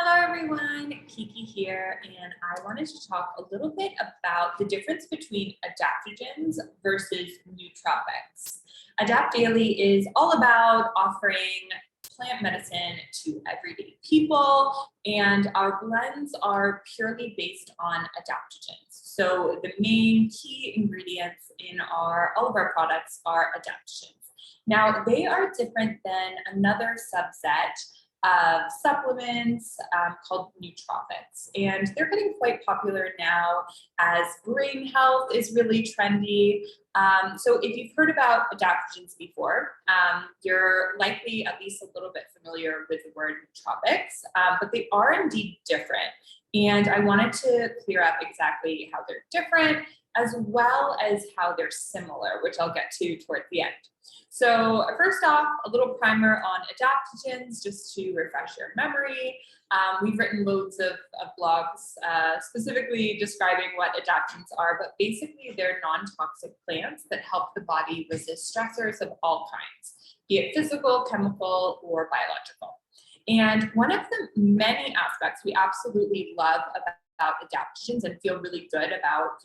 Hello everyone, Kiki here, and I wanted to talk a little bit about the difference between adaptogens versus nootropics. Adapt Daily is all about offering plant medicine to everyday people, and our blends are purely based on adaptogens. So the main key ingredients in all of our products are adaptogens. Now, they are different than another subset of supplements called nootropics. And they're getting quite popular now as brain health is really trendy. So if you've heard about adaptogens before, you're likely at least a little bit familiar with the word nootropics, but they are indeed different. And I wanted to clear up exactly how they're different, as well as how they're similar, which I'll get to towards the end. So first off, a little primer on adaptogens, just to refresh your memory. We've written loads of blogs specifically describing what adaptogens are, but basically they're non-toxic plants that help the body resist stressors of all kinds, be it physical, chemical, or biological. And one of the many aspects we absolutely love about adaptogens and feel really good about,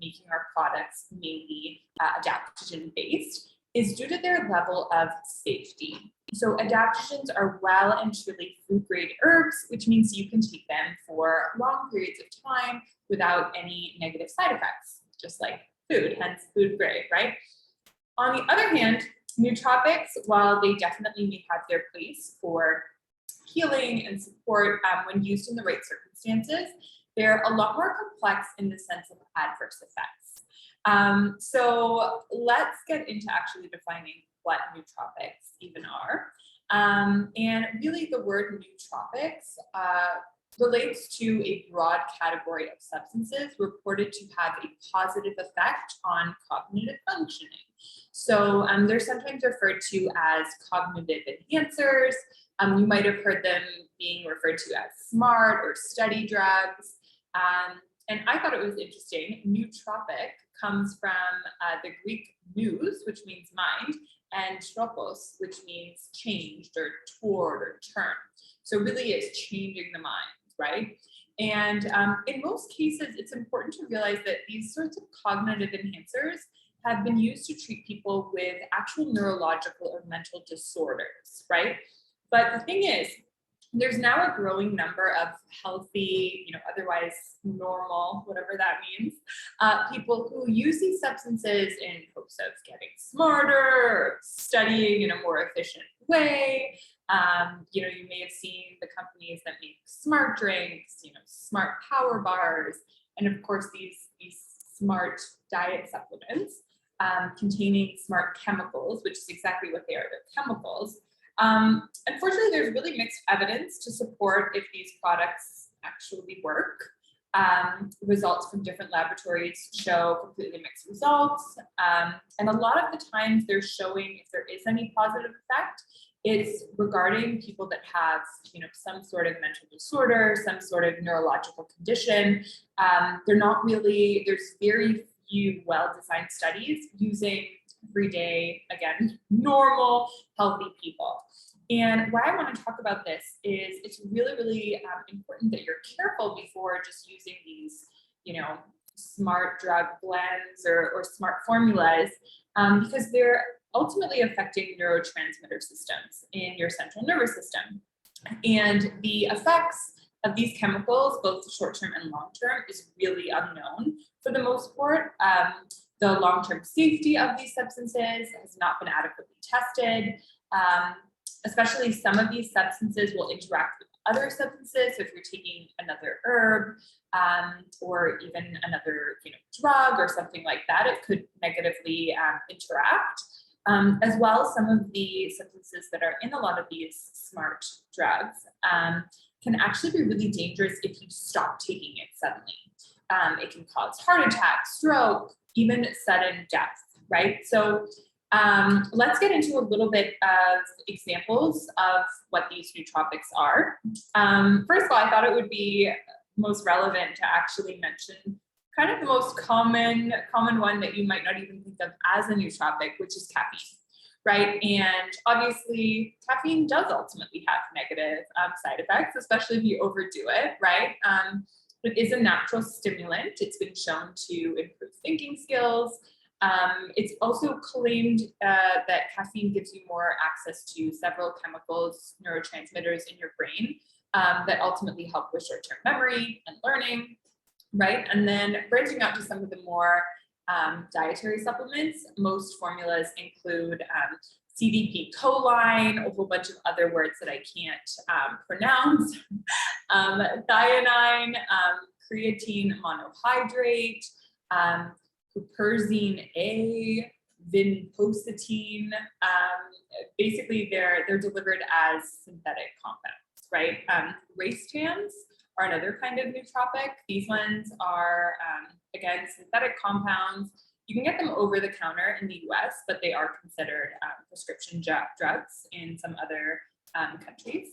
making our products mainly adaptogen based is due to their level of safety. So adaptogens are well and truly food-grade herbs, which means you can take them for long periods of time without any negative side effects, just like food, hence food grade, right? On the other hand, nootropics, while they definitely may have their place for healing and support when used in the right circumstances, they're a lot more complex in the sense of adverse effects. So let's get into actually defining what nootropics even are. And really the word nootropics relates to a broad category of substances reported to have a positive effect on cognitive functioning. So they're sometimes referred to as cognitive enhancers. You might have heard them being referred to as smart or study drugs. And I thought it was interesting. Nootropic comes from the Greek nous, which means mind, and tropos, which means changed or toward or turn. So really it's changing the mind, right? And in most cases, it's important to realize that these sorts of cognitive enhancers have been used to treat people with actual neurological or mental disorders, right? But the thing is, there's now a growing number of healthy, otherwise normal, whatever that means, people who use these substances in hopes of getting smarter, or studying in a more efficient way. You may have seen the companies that make smart drinks, smart power bars, and of course these smart diet supplements containing smart chemicals, which is exactly what they are, they're chemicals. Unfortunately, there's really mixed evidence to support if these products actually work. Results from different laboratories show completely mixed results. And a lot of the times they're showing if there is any positive effect, it's regarding people that have, some sort of mental disorder, some sort of neurological condition. They're not really, there's very few well-designed studies using everyday, again, normal, healthy people. And why I want to talk about this is it's really, really important that you're careful before just using these, smart drug blends or smart formulas, because they're ultimately affecting neurotransmitter systems in your central nervous system. And the effects of these chemicals, both short-term and long-term, is really unknown for the most part. The long-term safety of these substances has not been adequately tested. Especially some of these substances will interact with other substances. So if you're taking another herb or even another drug or something like that, it could negatively interact. As well as some of the substances that are in a lot of these smart drugs can actually be really dangerous if you stop taking it suddenly. It can cause heart attack, stroke, even sudden death, right? So let's get into a little bit of examples of what these nootropics are. First of all, I thought it would be most relevant to actually mention kind of the most common one that you might not even think of as a nootropic, which is caffeine. right? And obviously, caffeine does ultimately have negative side effects, especially if you overdo it, right? It is a natural stimulant. It's been shown to improve thinking skills. It's also claimed that caffeine gives you more access to several chemicals, neurotransmitters in your brain that ultimately help with short-term memory and learning, right? And then branching out to some of the more dietary supplements, most formulas include CDP choline, a whole bunch of other words that I can't pronounce, thionine, creatine monohydrate, huperzine A, vinpocetine. Basically, they're delivered as synthetic compounds, right? Racetams are another kind of nootropic. These ones are, again, synthetic compounds. You can get them over the counter in the US, but they are considered prescription drugs in some other countries.